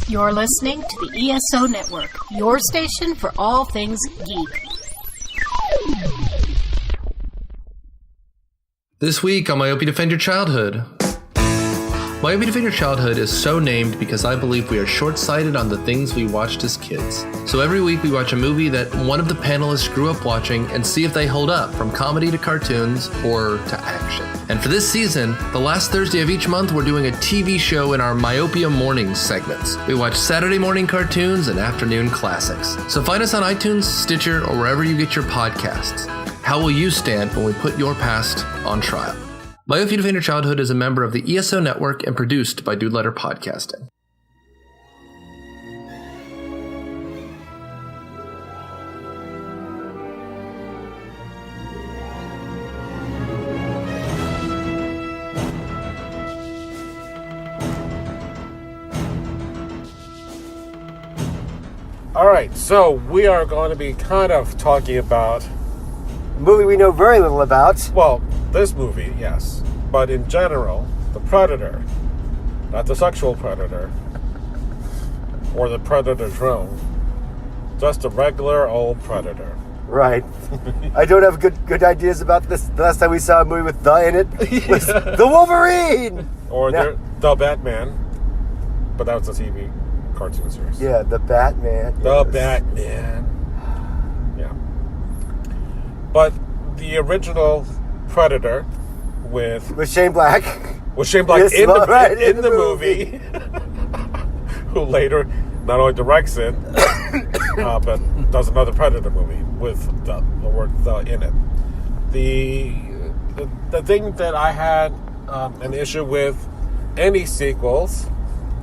You're listening to the ESO Network, your station for all things geek. This week on Myopia Defend Your Childhood. Myopia Defend Your Childhood is so named because I believe we are short-sighted on the things we watched as kids. So every week we watch a movie that one of the panelists grew up watching and see if they hold up, from comedy to cartoons or to action. And for this season, the last Thursday of each month, we're doing a TV show in our Myopia Mornings segments. We watch Saturday morning cartoons and afternoon classics. So find us on iTunes, Stitcher, or wherever you get your podcasts. How will you stand when we put your past on trial? Myopia Defend Your Childhood is a member of the ESO Network and produced by Dude Letter Podcasting. All right, so we are going to be kind of talking about a movie we know very little about. Well, this movie, yes. But in general, the Predator. Not the sexual predator. Or the predator drone. Just a regular old predator. Right. I don't have good ideas about this. The last time we saw a movie with "the" in it was The Wolverine! Or the Batman. But that was a TV cartoon series. Yeah, The Batman. The Batman. Yeah. But the original Predator with Shane Black. With Shane Black yes, in the movie. Who later not only directs it, but does another Predator movie with the word "the" in it. The thing that I had an issue with any sequels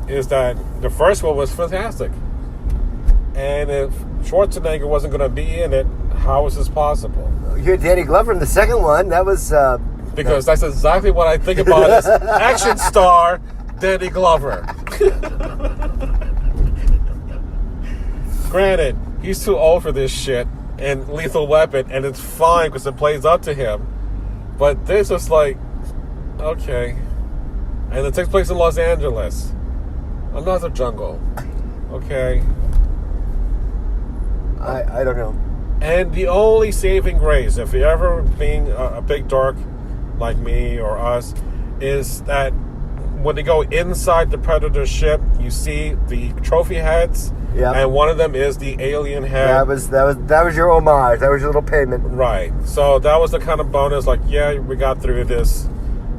is that the first one was fantastic. And if Schwarzenegger wasn't going to be in it, how was this possible? You had Danny Glover in the second one. That was... because that's exactly what I think about as action star Danny Glover. Granted, he's too old for this shit and Lethal Weapon, and it's fine because it plays up to him. But this is like, okay. And it takes place in Los Angeles. Another jungle. Okay. I don't know. And the only saving grace, if you're ever being a big dork like me or us, is that when they go inside the Predator ship, you see the trophy heads, and one of them is the alien head. That was your homage. That was your little payment. Right. So that was the kind of bonus, like, yeah, we got through this.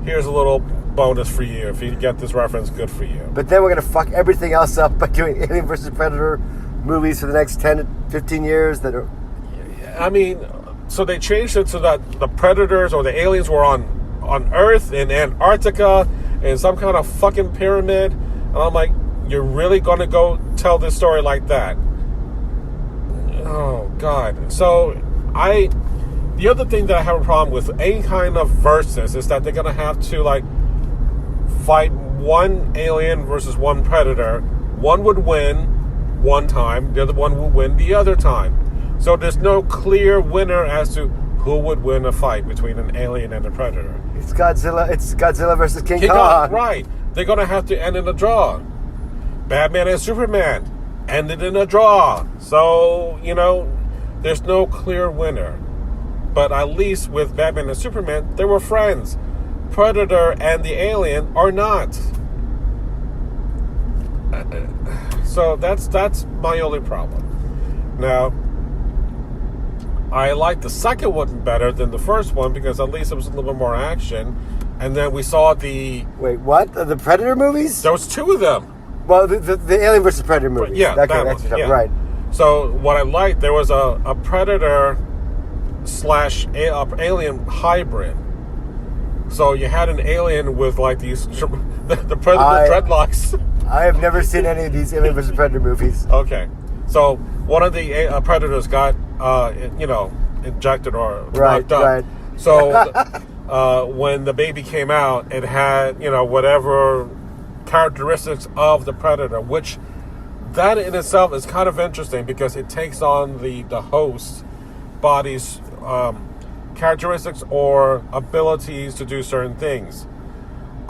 Here's a little bonus for you. If you get this reference, good for you. But then we're going to fuck everything else up by doing Alien vs. Predator movies for the next 10 to 15 years that are... I mean, so they changed it so that the Predators or the aliens were on Earth in Antarctica in some kind of fucking pyramid. And I'm like, you're really going to go tell this story like that? Oh, God. So, the other thing that I have a problem with any kind of versus is that they're going to have to, like, fight one alien versus one predator. One would win one time, the other one would win the other time. So there's no clear winner as to who would win a fight between an alien and a predator. It's Godzilla versus King Kong. Right. They're going to have to end in a draw. Batman and Superman ended in a draw. So, there's no clear winner. But at least with Batman and Superman, they were friends. Predator and the alien are not. So that's my only problem. Now, I like the second one better than the first one because at least it was a little bit more action. And then we saw the... Wait, what? The Predator movies? There was two of them. Well, the Alien vs. Predator movies. Yeah, that one, yeah. Right. So what I liked, there was a Predator / alien hybrid. So you had an alien with like these the Predator dreadlocks. I have never seen any of these Alien vs. Predator movies. Okay, so one of the Predators got injected or knocked up. Right. So when the baby came out, it had whatever characteristics of the Predator, which that in itself is kind of interesting because it takes on the host body's characteristics or abilities to do certain things.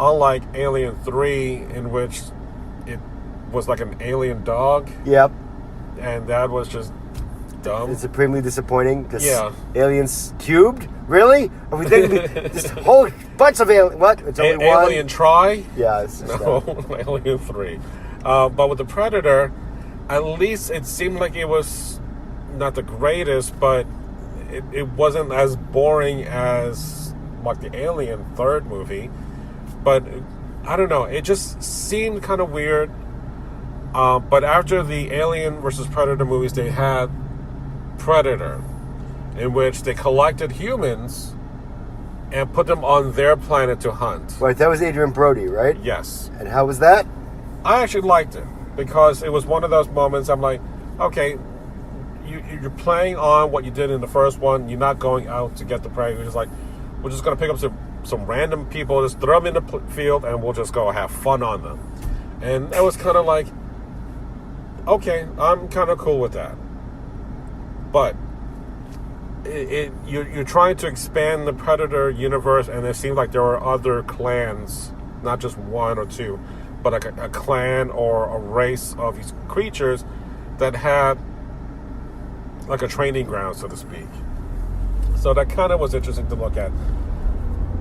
Unlike Alien 3, in which it was like an alien dog. Yep. And that was just dumb. It's supremely disappointing. Yeah. Aliens cubed? Really? Are we thinking just a whole bunch of aliens? What? It's only one? Alien Try? Yeah. It's just no, Alien 3. But with the Predator, at least it seemed like it was not the greatest, but it wasn't as boring as like the Alien third movie. But I don't know. It just seemed kind of weird. But after the Alien versus Predator movies, they had Predator, in which they collected humans and put them on their planet to hunt. Right, that was Adrian Brody, right? Yes. And how was that? I actually liked it because it was one of those moments I'm like, okay, you're playing on what you did in the first one. You're not going out to get the prey. You're just like, we're just going to pick up some random people, just throw them in the field, and we'll just go have fun on them. And it was kind of like, okay, I'm kind of cool with that. But you're trying to expand the Predator universe, and it seems like there are other clans, not just one or two, but like a clan or a race of these creatures that had like a training ground, so to speak. So that kind of was interesting to look at.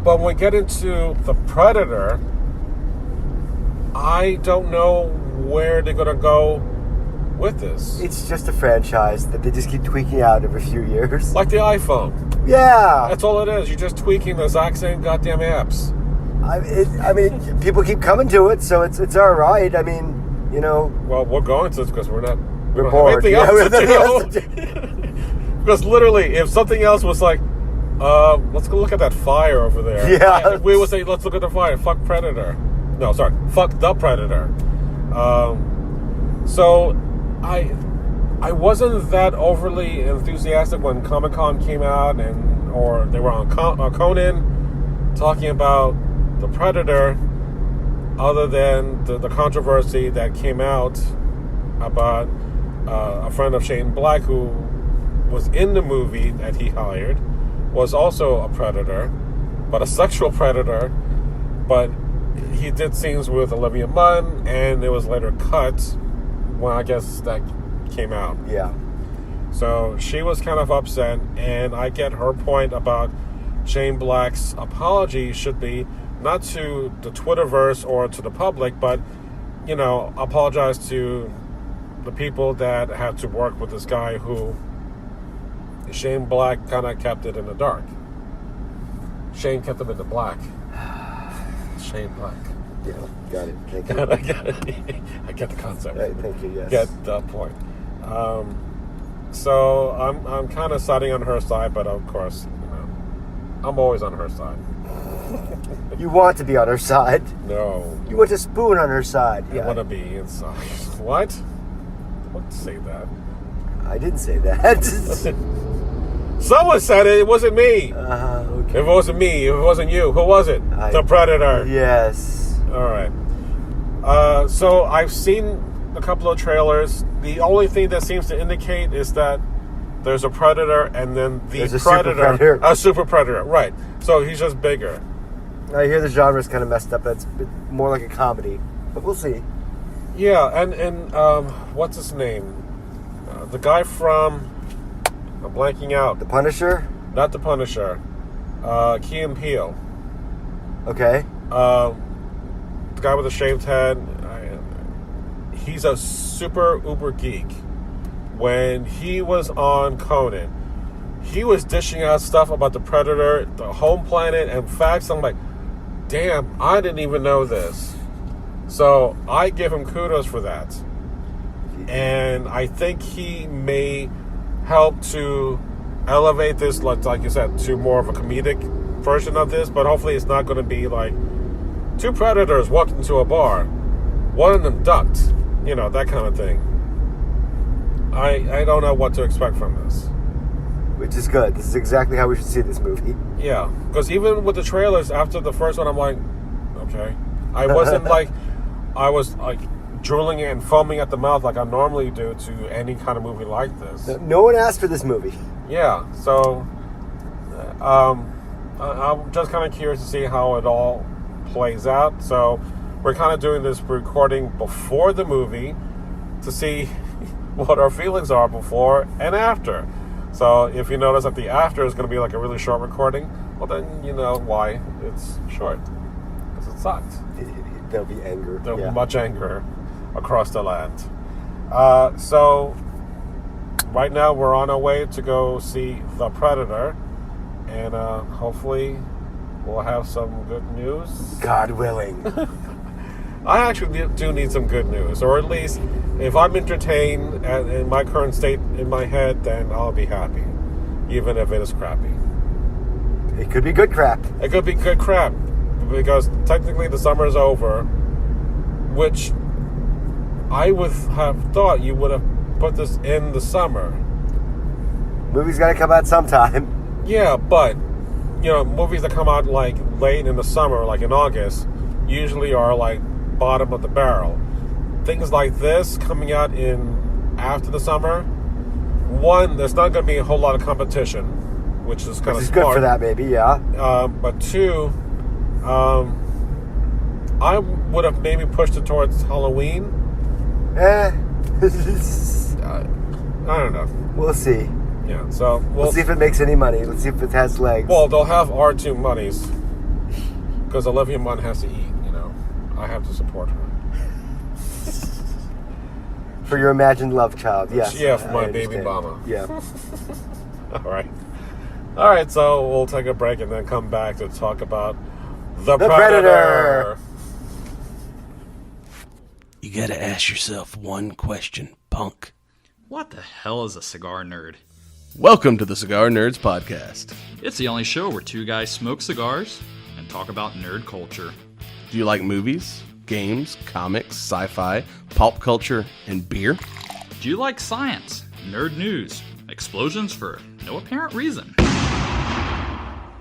But when we get into the Predator, I don't know where they're going to go with this. It's just a franchise that they just keep tweaking out every few years. Like the iPhone. Yeah. That's all it is. You're just tweaking the exact same goddamn apps. I mean, people keep coming to it, so it's all right. I mean, you know. Well, we're going to because we're bored. Anything else to do. Because literally, if something else was like, let's go look at that fire over there. Yeah. We would say, let's look at the fire. Fuck Predator. No, sorry. Fuck the Predator. So I wasn't that overly enthusiastic when Comic-Con came out or they were on Conan talking about the Predator, other than the controversy that came out about a friend of Shane Black who was in the movie that he hired was also a predator, but a sexual predator, but he did scenes with Olivia Munn, and it was later cut when I guess that came out. Yeah. So she was kind of upset, and I get her point about Shane Black's apology should be not to the Twitterverse or to the public, but, you know, apologize to the people that had to work with this guy who Shane Black kind of kept it in the dark. Shane kept him in the black. Shane Black. Yeah, got it. Thank you. I get it. I get the concept. Right, thank you, yes. Get the point. So I'm kind of siding on her side, but of course, you know, I'm always on her side. You want to be on her side. No. You want to spoon on her side. I want to be inside. What? Don't say that. I didn't say that. Someone said it. It wasn't me. Okay. If it wasn't me, if it wasn't you, who was it? The Predator. Yes. All right. So I've seen a couple of trailers. The only thing that seems to indicate is that there's a Predator and then there's a Predator. A super Predator. Right. So he's just bigger. I hear the genre's kind of messed up. It's more like a comedy. But we'll see. Yeah, and what's his name? The guy from... I'm blanking out. The Punisher? Not the Punisher. Key and Peele. Okay. The guy with the shaved head. He's a super uber geek. When he was on Conan, he was dishing out stuff about the Predator, the home planet, and facts. I'm like, damn, I didn't even know this. So I give him kudos for that. And I think he may help to elevate this, like you said, to more of a comedic version of this. But hopefully it's not going to be like two predators walked into a bar. One of them ducked. You know, that kind of thing. I don't know what to expect from this. Which is good. This is exactly how we should see this movie. Yeah, because even with the trailers, after the first one, I'm like, okay. I wasn't like, I was like drooling and foaming at the mouth like I normally do to any kind of movie like this. No one asked for this movie. Yeah, so I'm just kind of curious to see how it all plays out. So we're kind of doing this recording before the movie to see what our feelings are before and after. So if you notice that the after is going to be like a really short recording, well then you know why it's short. Because it sucked. There'll be anger. There'll be much anger across the land. So right now we're on our way to go see The Predator. And hopefully we'll have some good news. God willing. I actually do need some good news. Or at least, if I'm entertained in my current state in my head, then I'll be happy. Even if it is crappy. It could be good crap. It could be good crap. Because technically the summer is over. Which I would have thought you would have put this in the summer. Movie's got to come out sometime. Yeah, but, you know, movies that come out, like, late in the summer, like in August, usually are, like, bottom of the barrel. Things like this coming out after the summer, one, there's not going to be a whole lot of competition, which is kind of smart. Good for that, maybe, yeah. But two, I would have maybe pushed it towards Halloween. I don't know. We'll see. Yeah, so we'll see if it makes any money. Let's see if it has legs. Well, they'll have R2 monies because Olivia Munn has to eat. You know, I have to support her for your imagined love child. Yes. Yeah, for my baby mama. Yeah. All right. So we'll take a break and then come back to talk about the Predator. You gotta ask yourself one question, punk. What the hell is a cigar nerd? Welcome to the Cigar Nerds Podcast. It's the only show where two guys smoke cigars and talk about nerd culture. Do you like movies, games, comics, sci-fi, pulp culture, and beer? Do you like science, nerd news, explosions for no apparent reason?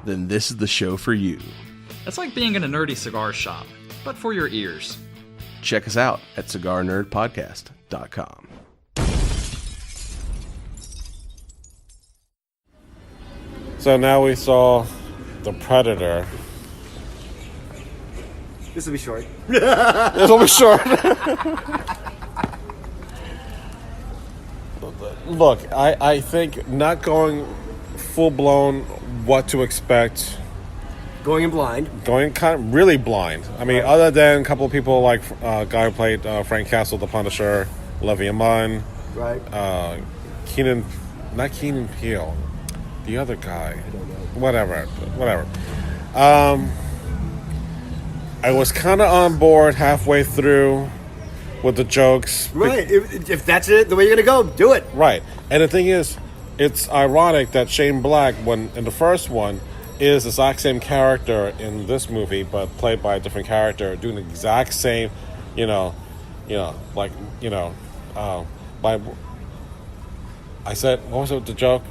Then this is the show for you. It's like being in a nerdy cigar shop, but for your ears. Check us out at cigarnerdpodcast.com. So now we saw The Predator. This will be short. This will be short. Look, I think not going full-blown what to expect. Going in blind. Going kind of really blind. I mean, other than a couple of people like guy who played Frank Castle, the Punisher, Olivia Munn. Right. Not Keenan Peele. The other guy. Whatever. I was kind of on board halfway through with the jokes. Right. If that's it, the way you're going to go, do it. Right. And the thing is, it's ironic that Shane Black, when in the first one, is the exact same character in this movie, but played by a different character, doing the exact same, I said, what was it, the joke?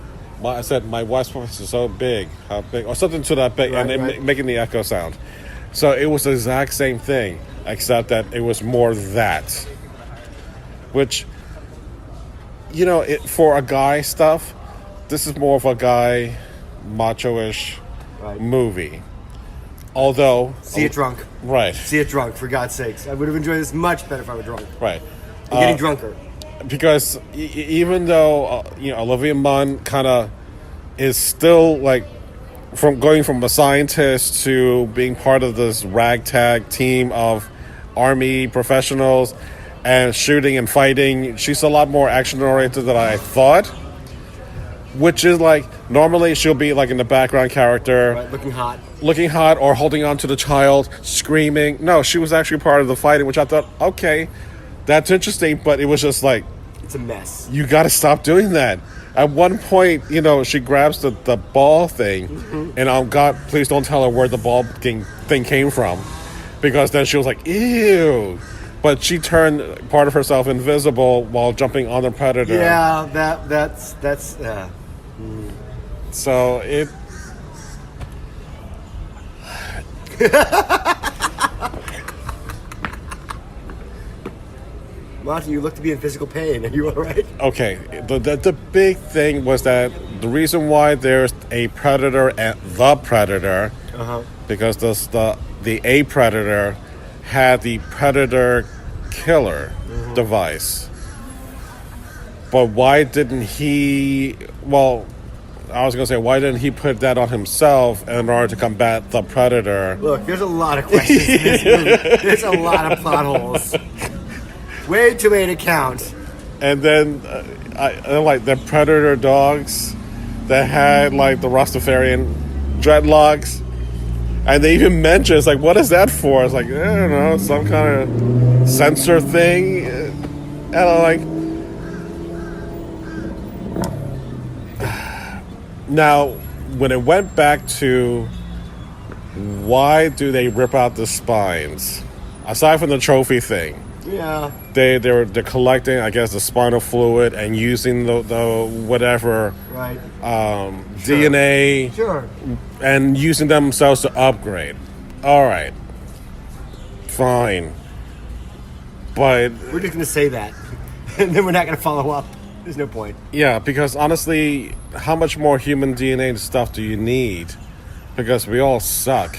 I said, my wife's voice is so big. How big? Or something to that big, right. Making the echo sound. So it was the exact same thing, except that it was more that. Which, for a guy stuff, this is more of a guy, macho-ish movie. Although... See it drunk. Right. See it drunk, for God's sakes. I would have enjoyed this much better if I were drunk. Right. I'm getting drunker. Because even though Olivia Munn kind of is still like going from a scientist to being part of this ragtag team of army professionals and shooting and fighting, she's a lot more action oriented than I thought. Which is like normally she'll be like in the background character, looking hot, or holding on to the child, screaming. No, she was actually part of the fighting, which I thought, okay, that's interesting, but it was just like, it's a mess. You got to stop doing that. At one point, she grabs the ball thing, and God, please don't tell her where the ball thing came from, because then she was like, ew. But she turned part of herself invisible while jumping on the Predator. Yeah, that's. So it. Monty, you look to be in physical pain. Are you all right? Okay, the big thing was that the reason why there's a Predator and the Predator, because the A Predator had the Predator killer device. But why didn't he... Well, I was going to say, why didn't he put that on himself in order to combat the Predator? Look, there's a lot of questions in this movie. There's a lot of plot holes. Way too many to count. And then, I like the Predator dogs that had like the Rastafarian dreadlocks. And they even mention, it's like, what is that for? It's like, I don't know, some kind of sensor thing. And I'm like... Now, when it went back to why do they rip out the spines? Aside from the trophy thing. Yeah. They're collecting, I guess, the spinal fluid and using the whatever Right. Sure. DNA Sure. and using themselves to upgrade. All right. Fine. But We're just going to say that. And then we're not going to follow up. There's no point. yeah, because honestly, how much more human DNA stuff do you need? Because we all suck.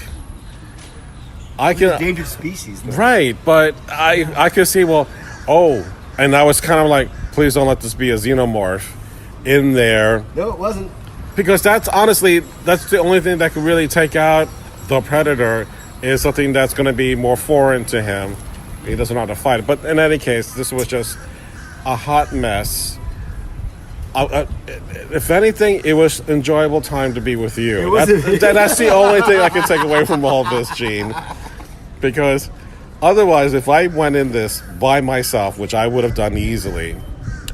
Endangered species. Though. Right, but I could see, and I was kind of like, please don't let this be a xenomorph in there. No, it wasn't. Because that's the only thing that could really take out the Predator is something that's going to be more foreign to him. He doesn't know how to fight it. But in any case, this was just a hot mess. If anything, it was enjoyable time to be with you. That's the only thing I can take away from all this, Gene. Because otherwise, if I went in this by myself, which I would have done easily,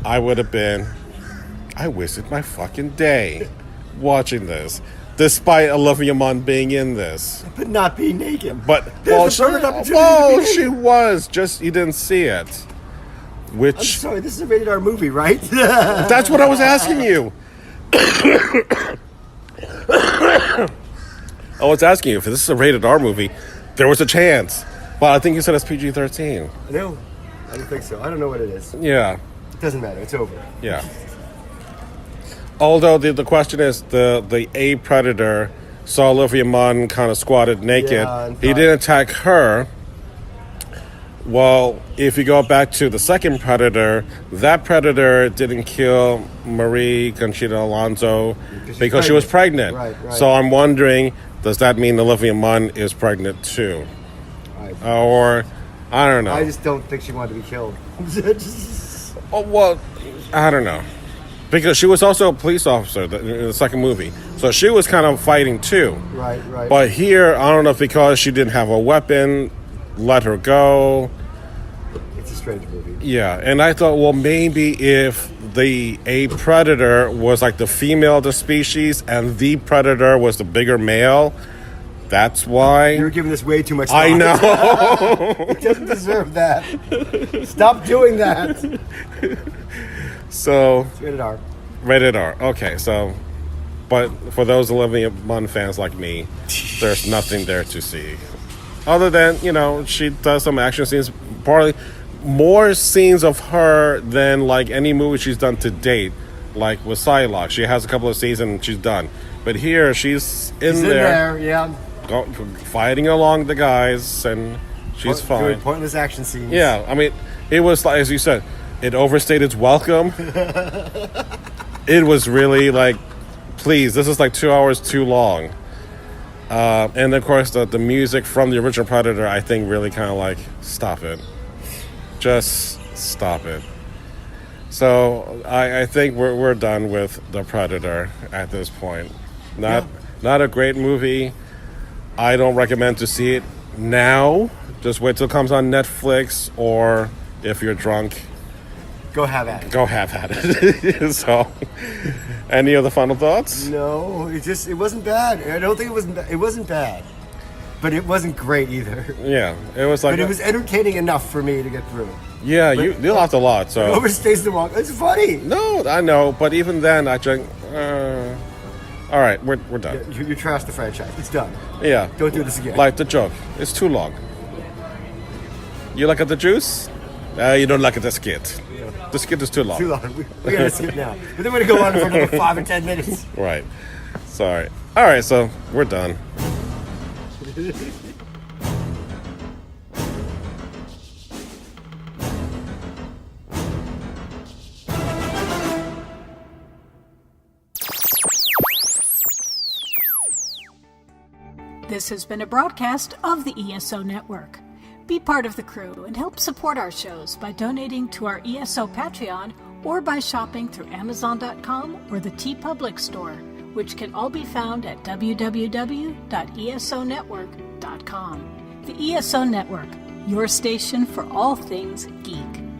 I wasted my fucking day watching this. Despite Olivia Munn being in this. But not being naked. But, she was. Just, you didn't see it. Which... I'm sorry, this is a rated R movie, right? That's what I was asking you. I was asking you, if this is a rated R movie, there was a chance. But I think you said it's PG-13. No, I don't think so. I don't know what it is. Yeah. It doesn't matter. It's over. Yeah. Although the question is, the A Predator saw Olivia Munn kind of squatted naked. Yeah, he didn't attack her. Well, if you go back to the second Predator, that Predator didn't kill Marie Conchita Alonso because she was pregnant. Right. So I'm wondering, does that mean Olivia Munn is pregnant too? Or, I don't know. I just don't think she wanted to be killed. I don't know. Because she was also a police officer in the second movie. So she was kind of fighting too. Right. But here, I don't know if because she didn't have a weapon, let her go. It's a strange movie. Yeah, and I thought, well, maybe if a Predator was like the female of the species and the Predator was the bigger male, that's why. You're giving this way too much thought. I know. It doesn't deserve that. Stop doing that. So. It's rated R. Rated R. Okay, so. But for those Olivia Munn fans like me, there's nothing there to see. Other than, she does some action scenes. Probably more scenes of her than like any movie she's done to date. Like with Psylocke. She has a couple of scenes and she's done. But here, she's in there. Yeah. Fighting along the guys, and she's fine. Doing pointless action scenes. Yeah, I mean, it was like, as you said, it overstayed its welcome. It was really like, please, this is like 2 hours too long. And of course, the music from the original Predator, I think, really kind of like, stop it. Just stop it. So I think we're done with the Predator at this point. Not a great movie. I don't recommend to see it now. Just wait till it comes on Netflix, or if you're drunk, go have at it. So, any other final thoughts? No, it wasn't bad. I don't think it wasn't bad, but it wasn't great either. Yeah, it was like. But it was entertaining enough for me to get through. Yeah, you laughed a lot. So it overstays the wrong. It's funny. No, I know, but even then, I think. All right, we're done. You trashed the franchise. It's done. Yeah. Don't do this again. Like the joke. It's too long. You like the juice? You don't like the skit. The skit is too long. Too long. We gotta skip now. But then we're gonna go on for another 5 or 10 minutes. Right. Sorry. All right, so we're done. This has been a broadcast of the ESO Network. Be part of the crew and help support our shows by donating to our ESO Patreon or by shopping through Amazon.com or the TeePublic Store, which can all be found at www.esonetwork.com. The ESO Network, your station for all things geek.